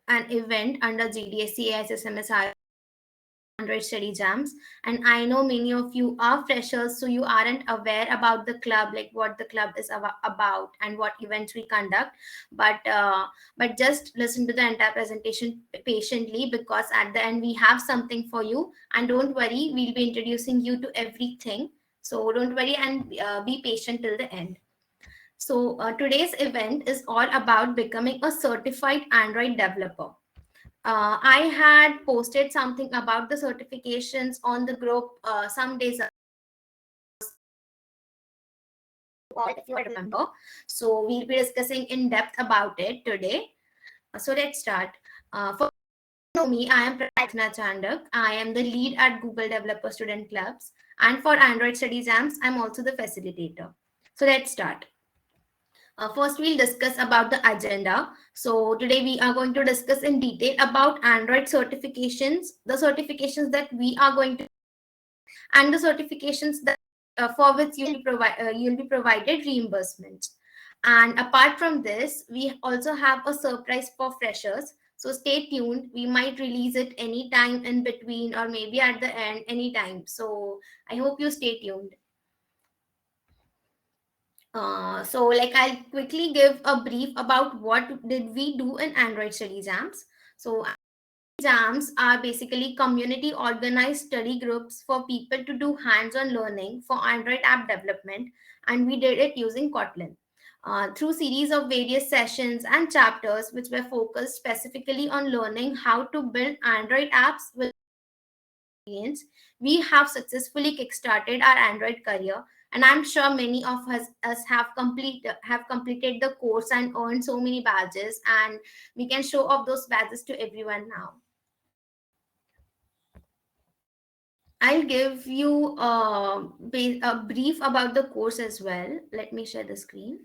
an event under GDSC AISSMS Android study jams, and I know many of you are freshers, so you aren't aware about the club, like what the club is about and what events we conduct. But just listen to the entire presentation patiently, because at the end we have something for you. And don't worry, we'll be introducing you to everything, so don't worry, and be patient till the end. So today's event is all about becoming a certified Android developer. I had posted something about the certifications on the group some days ago, if you remember. So we'll be discussing in depth about it today. So let's start. For me, I am Prathna Chandak. I am the lead at Google Developer Student Clubs. And for Android Study Jams, I'm also the facilitator. So let's start. First, we'll discuss about the agenda. So today we are going to discuss in detail about Android certifications, the certifications that we are going to, and the certifications that for which you'll be provided reimbursement. And apart from this, we also have a surprise for freshers. So stay tuned. We might release it anytime in between, or maybe at the end, anytime. So I hope you stay tuned. So like I'll quickly give a brief about what did we do in Android study jams. So jams are basically community organized study groups for people to do hands-on learning for Android app development, and we did it using Kotlin. Through series of various sessions and chapters which were focused specifically on learning how to build Android apps with experience, we have successfully kickstarted our Android career, and I'm sure many of us have completed the course and earned so many badges, and we can show off those badges to everyone now. I'll give you a brief about the course as well. Let me share the screen.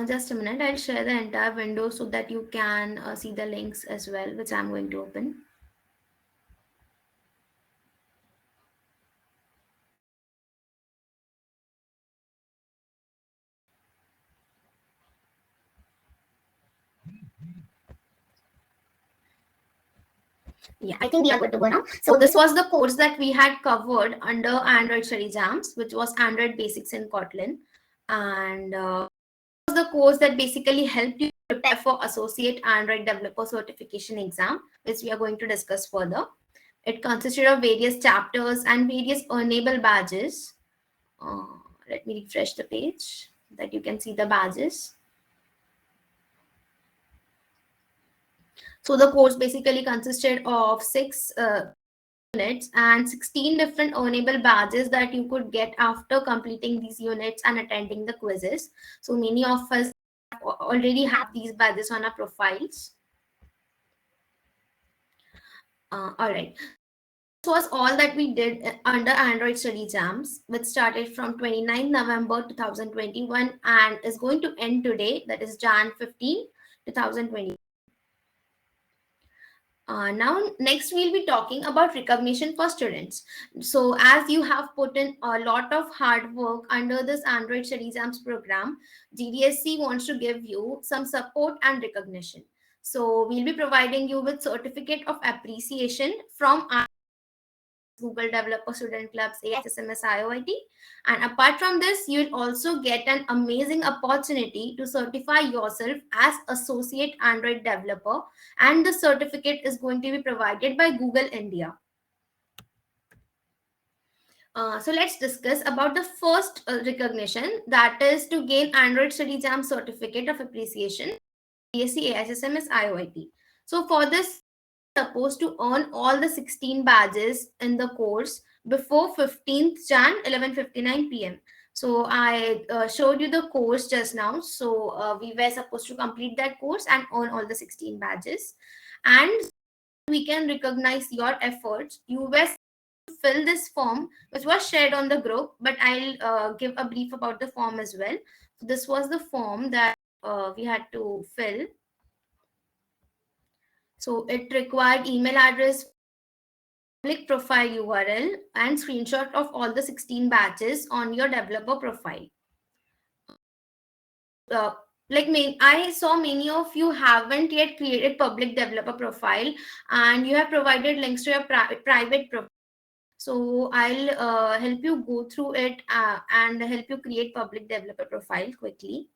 Just a minute, I'll share the entire window so that you can see the links as well, which I'm going to open. Yeah, I think we are good to go now. So this was the course that we had covered under Android study jams, which was Android basics in Kotlin. And was the course that basically helped you prepare for associate Android developer certification exam, which we are going to discuss further. It consisted of various chapters and various earnable badges. Let me refresh the page so that you can see the badges. So the course basically consisted of 6 units and 16 different earnable badges that you could get after completing these units and attending the quizzes. So many of us already have these badges on our profiles. All right. This was all that we did under Android study jams, which started from 29 November 2021 and is going to end today, that is Jan 15, 2020. Now, next we'll be talking about recognition for students. So as you have put in a lot of hard work under this Android Study Jams program, GDSC wants to give you some support and recognition. So we'll be providing you with certificate of appreciation from our Google Developer Student Clubs, AISSMS IOIT. And apart from this, you'll also get an amazing opportunity to certify yourself as Associate Android Developer, and the certificate is going to be provided by Google India. So let's discuss about the first recognition, that is to gain Android Study Jam Certificate of Appreciation, GDSC AISSMS IOIT. So for this, supposed to earn all the 16 badges in the course before 15th Jan 11:59 p.m. So I showed you the course just now. So we were supposed to complete that course and earn all the 16 badges. And we can recognize your efforts. You were to fill this form, which was shared on the group, but I'll give a brief about the form as well. So this was the form that we had to fill. So it required email address, public profile URL, and screenshot of all the 16 badges on your developer profile. Uh, I saw many of you haven't yet created public developer profile, and you have provided links to your private profile. So I'll help you go through it and help you create public developer profile quickly.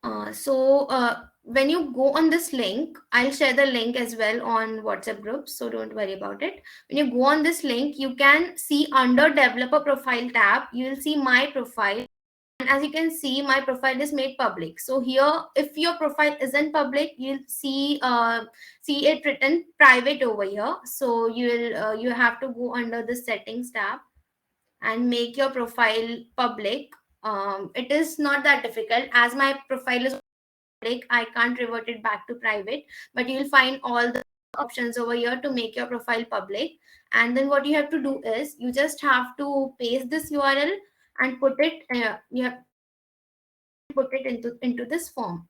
When you go on this link, I'll share the link as well on WhatsApp groups, so don't worry about it. When you go on this link, you can see under developer profile tab, you will see my profile. And as you can see, my profile is made public. So here, if your profile isn't public, you'll see it written private over here. So you have to go under the settings tab and make your profile public. It is not that difficult. As my profile is public, I can't revert it back to private, but you'll find all the options over here to make your profile public. And then what you have to do is you just have to paste this URL and put it you have put it into this form.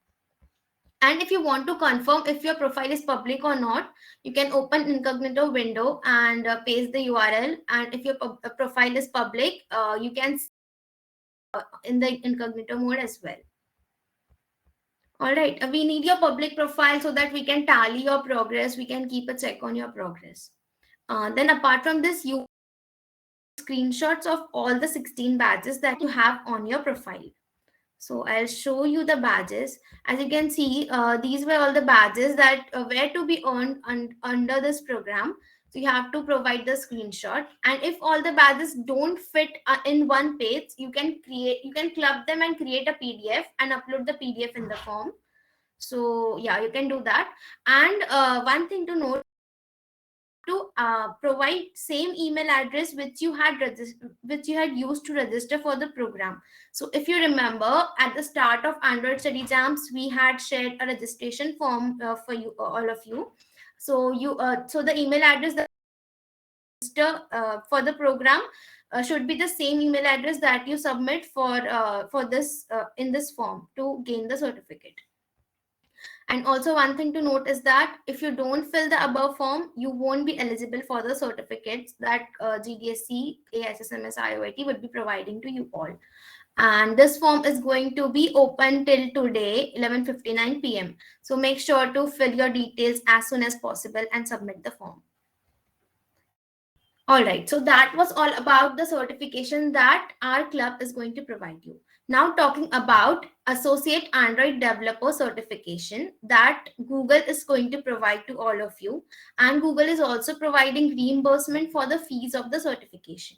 And if you want to confirm if your profile is public or not, you can open incognito window and paste the URL. And if your profile is public, you can in the incognito mode as well. All right, we need your public profile so that we can tally your progress. We can keep a check on your progress. Then apart from this, you screenshots of all the 16 badges that you have on your profile. So I'll show you the badges. As you can see, these were all the badges that were to be earned under this program. So you have to provide the screenshot. And if all the badges don't fit in one page, you can club them and create a PDF and upload the PDF in the form. So yeah, you can do that. And one thing to note, to provide same email address which you had used to register for the program. So if you remember, at the start of Android Study Jams, we had shared a registration form for you, all of you. So the email address that you register for the program should be the same email address that you submit for this in this form to gain the certificate. And also one thing to note is that if you don't fill the above form, you won't be eligible for the certificates that GDSC, ASSMS, IOIT would be providing to you all. And this form is going to be open till today, 11:59 p.m. So make sure to fill your details as soon as possible and submit the form. All right, so that was all about the certification that our club is going to provide you. Now talking about Associate Android Developer certification that Google is going to provide to all of you. And Google is also providing reimbursement for the fees of the certification.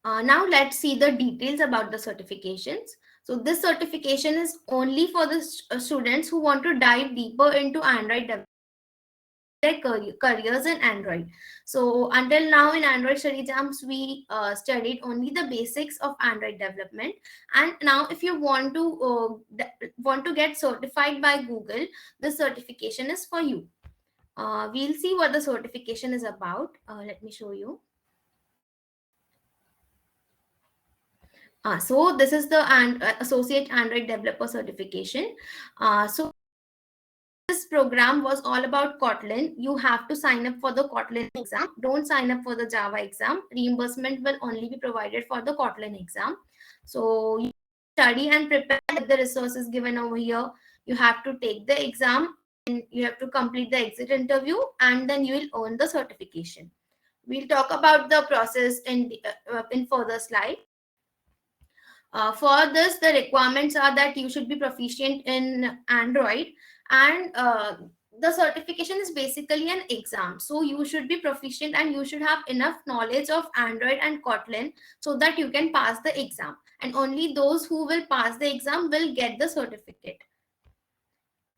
Now let's see the details about the certifications. So this certification is only for the students who want to dive deeper into Android development, their careers in Android. So until now in Android Study Jams, we studied only the basics of Android development. And now if you want to get certified by Google, this certification is for you. We'll see what the certification is about. Let me show you. So this is the Associate Android Developer certification. So this program was all about Kotlin. You have to sign up for the Kotlin exam. Don't sign up for the Java exam. Reimbursement will only be provided for the Kotlin exam. So you study and prepare with the resources given over here. You have to take the exam and you have to complete the exit interview, and then you will earn the certification. We'll talk about the process in further slide. For this, the requirements are that you should be proficient in Android, and the certification is basically an exam. So you should be proficient and you should have enough knowledge of Android and Kotlin so that you can pass the exam. And only those who will pass the exam will get the certificate.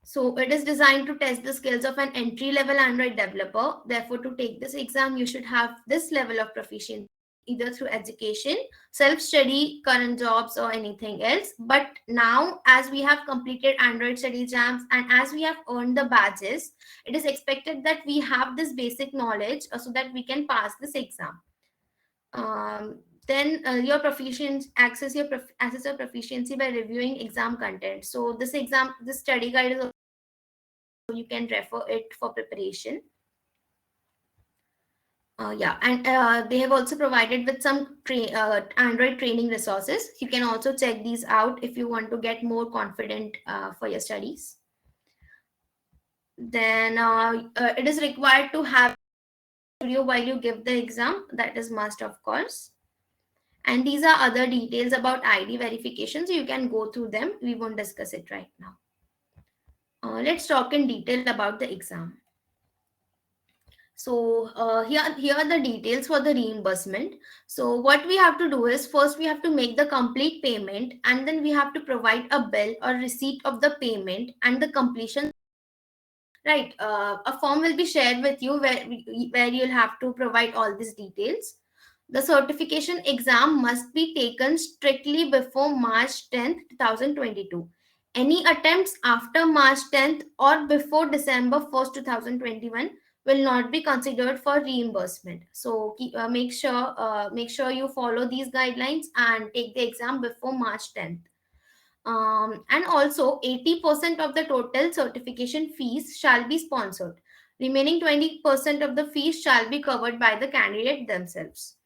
So it is designed to test the skills of an entry-level Android developer. Therefore, to take this exam, you should have this level of proficiency, either through education, self-study, current jobs, or anything else. But now, as we have completed Android Study Jams and as we have earned the badges, it is expected that we have this basic knowledge so that we can pass this exam. Then your proficiency, access your proficiency by reviewing exam content. So this study guide is you can refer it for preparation. Yeah, and they have also provided with some Android training resources. You can also check these out if you want to get more confident for your studies. Then it is required to have studio while you give the exam. That is must, of course. And these are other details about ID verification, so you can go through them. We won't discuss it right now. Let's talk in detail about the exam. So here are the details for the reimbursement. So what we have to do is, first we have to make the complete payment, and then we have to provide a bill or receipt of the payment and the completion. Right, a form will be shared with you where you'll have to provide all these details. The certification exam must be taken strictly before March 10th, 2022. Any attempts after March 10th or before December 1st, 2021 will not be considered for reimbursement. So make sure you follow these guidelines and take the exam before March 10th. And also 80% of the total certification fees shall be sponsored. Remaining 20% of the fees shall be covered by the candidate themselves.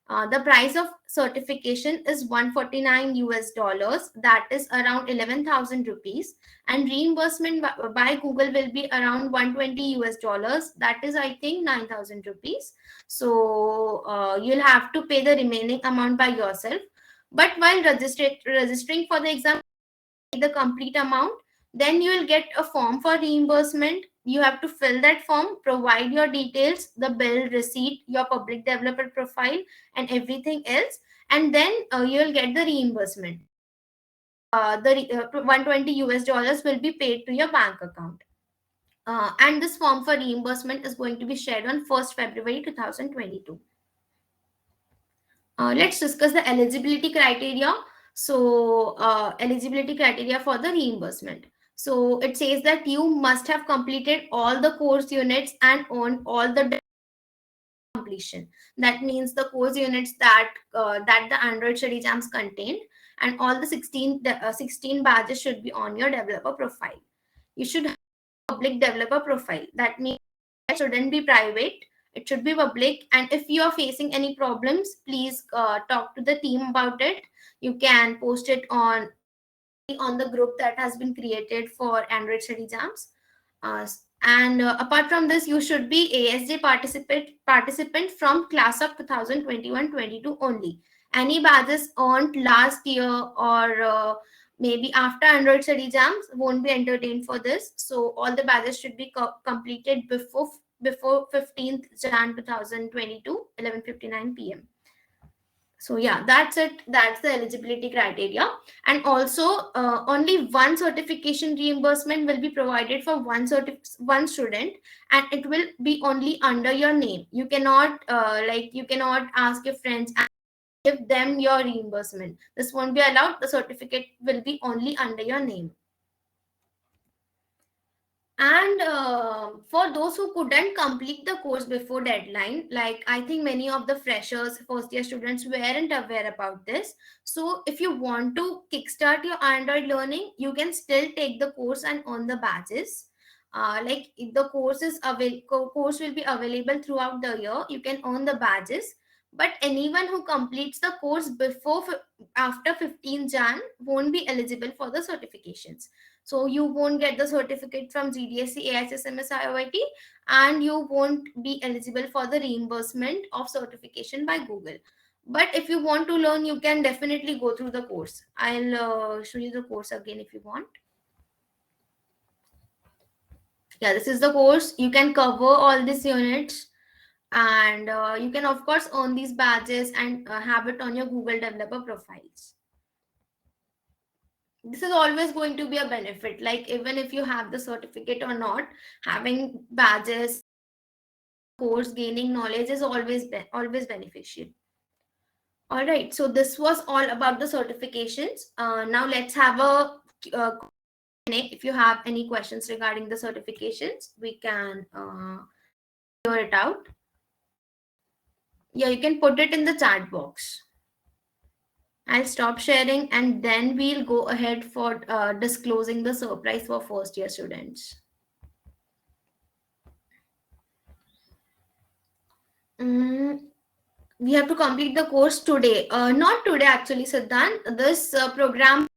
The price of certification is 149 US dollars, that is around 11,000 rupees, and reimbursement by Google will be around 120 US dollars, that is I think 9,000 rupees. So you'll have to pay the remaining amount by yourself. But while registering for the exam, the complete amount, then you will get a form for reimbursement. You have to fill that form, provide your details, the bill, receipt, your public developer profile, and everything else, and then you will get the reimbursement. The 120 US dollars will be paid to your bank account. And this form for reimbursement is going to be shared on 1st February 2022. Let's discuss the eligibility criteria. So eligibility criteria for the reimbursement. So it says that you must have completed all the course units and earned all the completion. That means the course units that the Android study jams contain, and all the 16 badges should be on your developer profile. You should have a public developer profile. That means it shouldn't be private, it should be public. And if you are facing any problems, please talk to the team about it. You can post it on the group that has been created for Android study jams. And apart from this, you should be ASJ participant from class of 2021-22 only. Any badges earned last year or maybe after Android study jams won't be entertained for this. So all the badges should be completed before 15th Jan 2022, 11:59 p.m. So yeah, that's it. That's the eligibility criteria. And also only one certification reimbursement will be provided for one student, and it will be only under your name. You cannot you cannot ask your friends and give them your reimbursement. This won't be allowed. The certificate will be only under your name. And for those who couldn't complete the course before deadline, like I think many of the freshers, first year students weren't aware about this. So if you want to kickstart your Android learning, you can still take the course and earn the badges. The course will be available throughout the year. You can earn the badges. But anyone who completes the course after 15 Jan won't be eligible for the certifications. So you won't get the certificate from GDSC, AISSMS, IOIT, and you won't be eligible for the reimbursement of certification by Google. But if you want to learn, you can definitely go through the course. I'll show you the course again if you want. Yeah, this is the course. You can cover all these units, and you can of course earn these badges and have it on your Google developer profiles. This is always going to be a benefit. Like even if you have the certificate or not, having badges, course, gaining knowledge is always beneficial. All right, so this was all about the certifications. Now let's have a if you have any questions regarding the certifications, we can clear it out. Yeah, you can put it in the chat box. I'll stop sharing and then we'll go ahead for disclosing the surprise for first year students. We have to complete the course today. Not today, actually, Siddhant. This program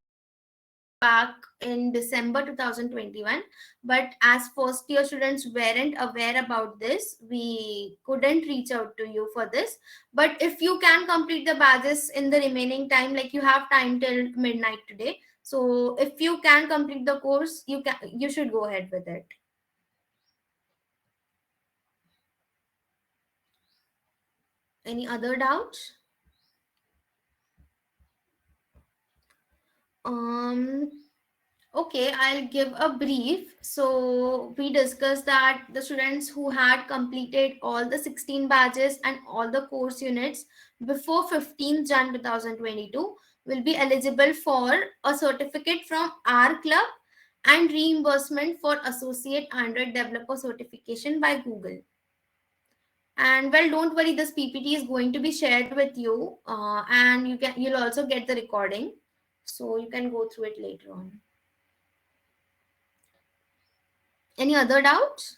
back in December 2021, but as first year students weren't aware about this, we couldn't reach out to you for this. But if you can complete the badges in the remaining time, like you have time till midnight today, so if you can complete the course, you should go ahead with it. Any other doubts? um Okay, I'll give a brief. So, we discussed that the students who had completed all the 16 badges and all the course units before 15th Jan 2022 will be eligible for a certificate from our club and reimbursement for associate Android developer certification by Google. And well, don't worry, this PPT is going to be shared with you, and you'll also get the recording, so you can go through it later on. Any other doubts?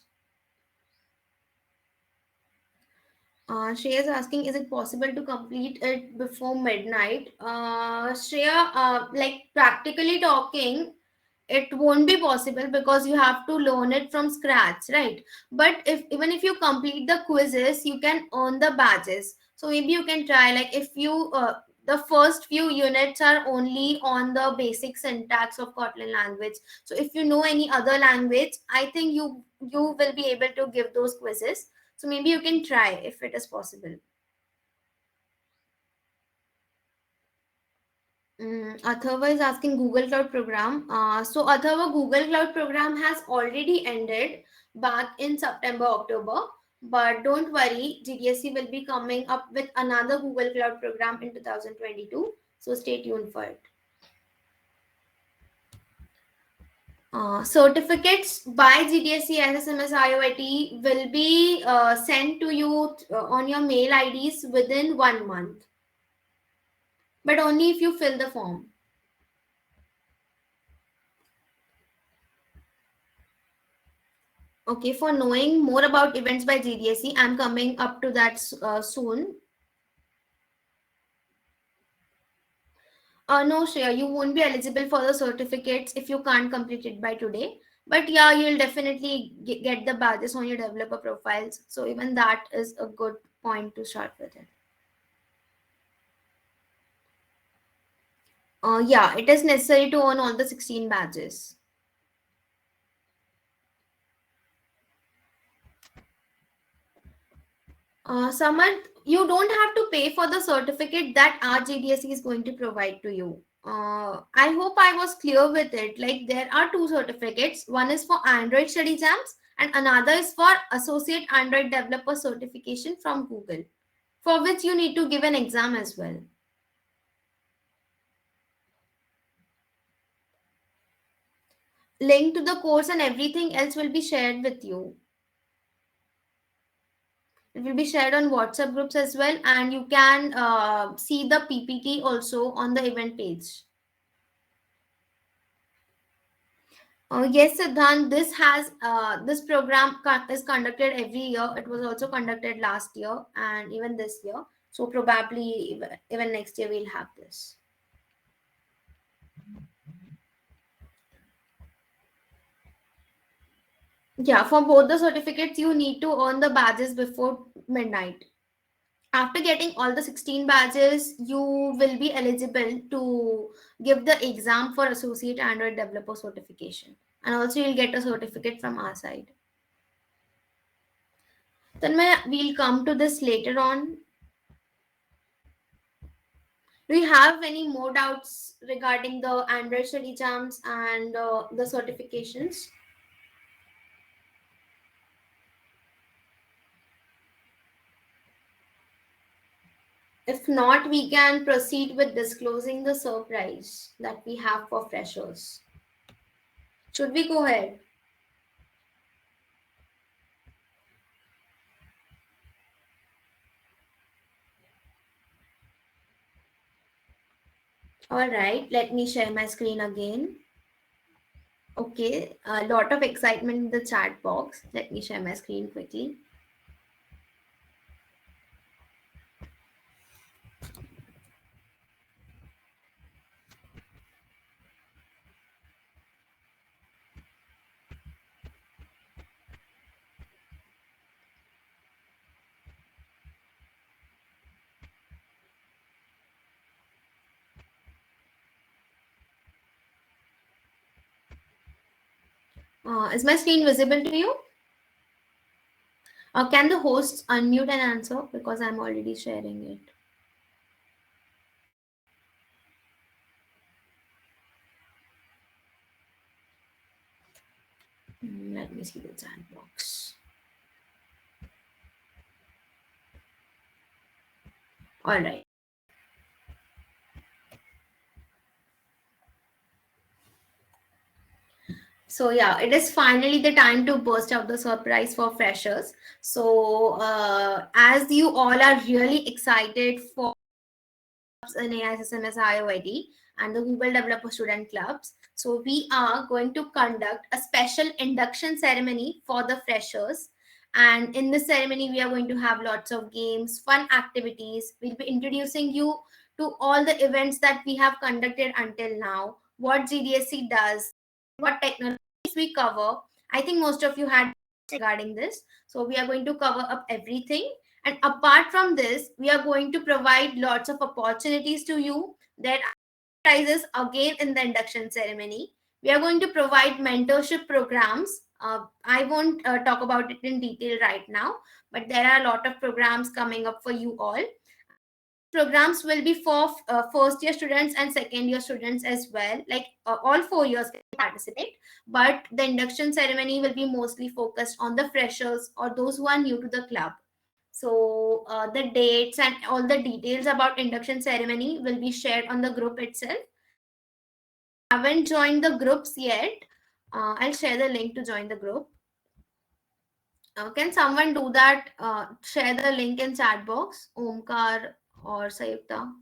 Shreya is asking, is it possible to complete it before midnight? Shreya, like practically talking, it won't be possible because you have to learn it from scratch, right? But if even if you complete the quizzes, you can earn the badges. So maybe you can try, like if you the first few units are only on the basic syntax of Kotlin language. So if you know any other language, I think you will be able to give those quizzes. So maybe you can try if it is possible. Atharva is asking Google Cloud program. So Atharva, Google Cloud program has already ended back in September, October. But don't worry, GDSC will be coming up with another Google Cloud program in 2022. So stay tuned for it. Certificates by GDSC SSMS IOIT will be sent to you on your mail IDs within 1 month. But only if you fill the form. Okay, for knowing more about events by GDSC, I'm coming up to that soon. No, Shreya, you won't be eligible for the certificates if you can't complete it by today. But yeah, you'll definitely get the badges on your developer profiles. So even that is a good point to start with it. Yeah, it is necessary to earn all the 16 badges. Samarth, you don't have to pay for the certificate that our GDSC is going to provide to you. I hope I was clear with it. Like there are two certificates. One is for Android study jams and another is for Associate Android Developer Certification from Google, for which you need to give an exam as well. Link to the course and everything else will be shared with you. It will be shared on WhatsApp groups as well, and you can see the PPT also on the event page. Yes, Siddhant, this program is conducted every year. It was also conducted last year and even this year. So probably even next year we'll have this. Yeah, for both the certificates, you need to earn the badges before midnight. After getting all the 16 badges, you will be eligible to give the exam for Associate Android Developer Certification. And also you'll get a certificate from our side. Then we'll come to this later on. Do you have any more doubts regarding the Android study jams and the certifications? If not, we can proceed with disclosing the surprise that we have for freshers. Should we go ahead? All right, let me share my screen again. Okay, a lot of excitement in the chat box. Let me share my screen quickly. Is my screen visible to you? Can the hosts unmute and answer, because I'm already sharing it? Let me see the chat box. All right. So yeah, it is finally the time to burst out the surprise for freshers. So as you all are really excited for in AISSMS IOID and the Google Developer Student Clubs, so we are going to conduct a special induction ceremony for the freshers. And in this ceremony, we are going to have lots of games, fun activities. We'll be introducing you to all the events that we have conducted until now, what GDSC does, what technologies we cover. I think most of you had regarding this. So we are going to cover up everything. And apart from this, we are going to provide lots of opportunities to you that prizes again in the induction ceremony. We are going to provide mentorship programs. I won't talk about it in detail right now, but there are a lot of programs coming up for you all. Programs will be for first year students and second year students as well. Like all 4 years can participate, but the induction ceremony will be mostly focused on the freshers or those who are new to the club. So the dates and all the details about induction ceremony will be shared on the group itself. Haven't joined the groups yet, I'll share the link to join the group. Can someone do that? Share the link in chat box, Omkar or Sayukta.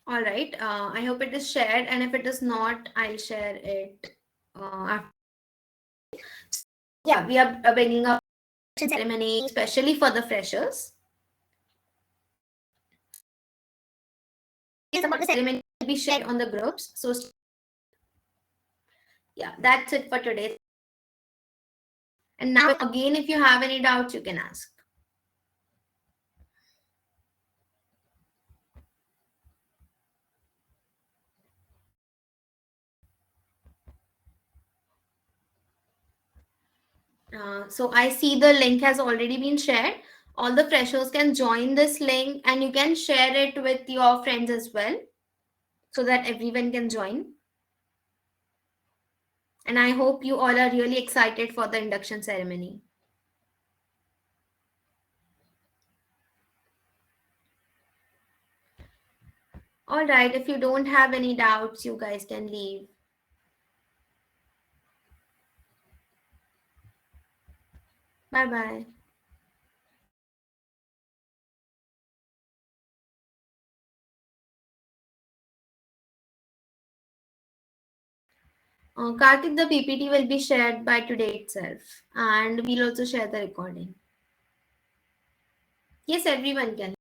All right. I hope it is shared, and if it is not, I'll share it. After. Yeah, we are bringing up ceremony especially for the freshers. About the ceremony will be shared on the groups. So yeah, that's it for today. And now again, if you have any doubts, you can ask. So I see the link has already been shared. All the freshers can join this link and you can share it with your friends as well so that everyone can join. And I hope you all are really excited for the induction ceremony. All right, if you don't have any doubts, you guys can leave. Bye-bye. Karthik, the PPT will be shared by today itself, and we'll also share the recording. Yes, everyone can.